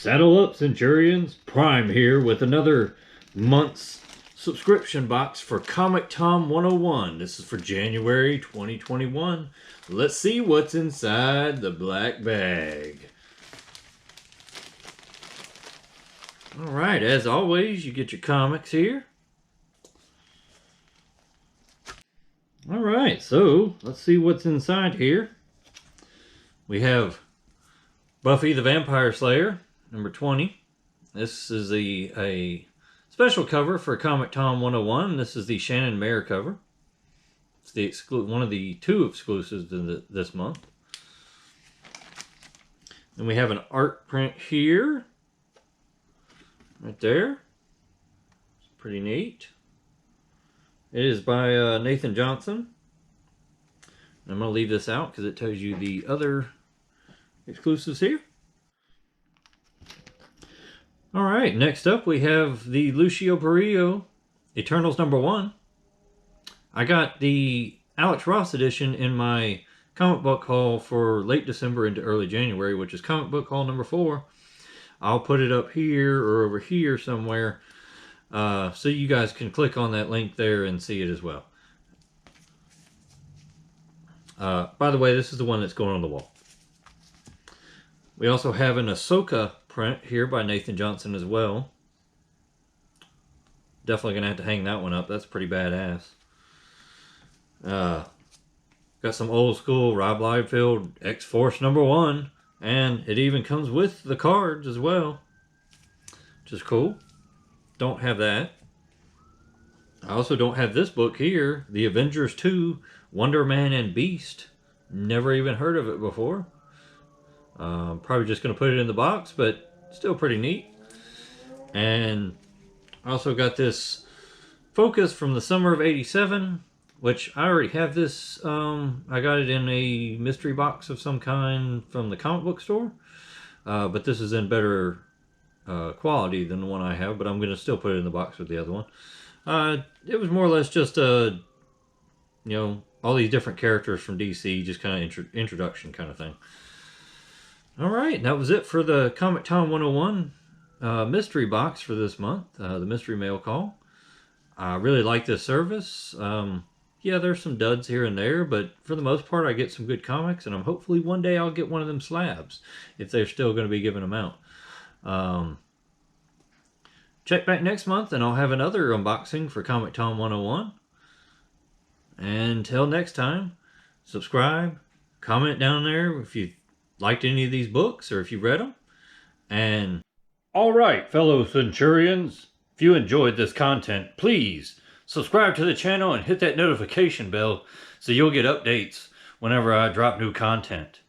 Saddle up, Centurions. Prime here with another month's subscription box for ComicTom101. This is for January 2021. Let's see what's inside the black bag. Alright, as always, you get your comics here. Alright, so let's see what's inside here. We have Buffy the Vampire Slayer, number 20. This is a special cover for ComicTom101. This is the Shannon Mayer cover. It's the one of the two exclusives this month. Then we have an art print here. Right there. It's pretty neat. It is by Nathan Johnson. I'm going to leave this out because it tells you the other exclusives here. Alright, next up we have the Lucio Perillo Eternals number 1. I got the Alex Ross edition in my comic book haul for late December into early January, which is comic book haul number 4. I'll put it up here or over here somewhere so you guys can click on that link there and see it as well. By the way, this is the one that's going on the wall. We also have an Ahsoka print here by Nathan Johnson as well. Definitely going to have to hang that one up. That's pretty badass. Got some old school Rob Liefeld X-Force number 1. And it even comes with the cards as well, which is cool. Don't have that. I also don't have this book here, The Avengers 2, Wonder Man and Beast. Never even heard of it before. Probably just going to put it in the box, but still pretty neat. And I also got this Focus from the summer of '87, which I already have this. I got it in a mystery box of some kind from the comic book store. But this is in better quality than the one I have, but I'm going to still put it in the box with the other one. It was more or less just a, all these different characters from DC, just kind of introduction kind of thing. Alright, that was it for the ComicTom101 mystery box for this month, the Mystery Mail Call. I really like this service. Yeah, there's some duds here and there, but for the most part I get some good comics, and hopefully one day I'll get one of them slabs, if they're still going to be giving them out. Check back next month and I'll have another unboxing for ComicTom101. Until next time, subscribe, comment down there if you liked any of these books or if you read them. And alright, fellow Centurions, if you enjoyed this content, please subscribe to the channel and hit that notification bell so you'll get updates whenever I drop new content.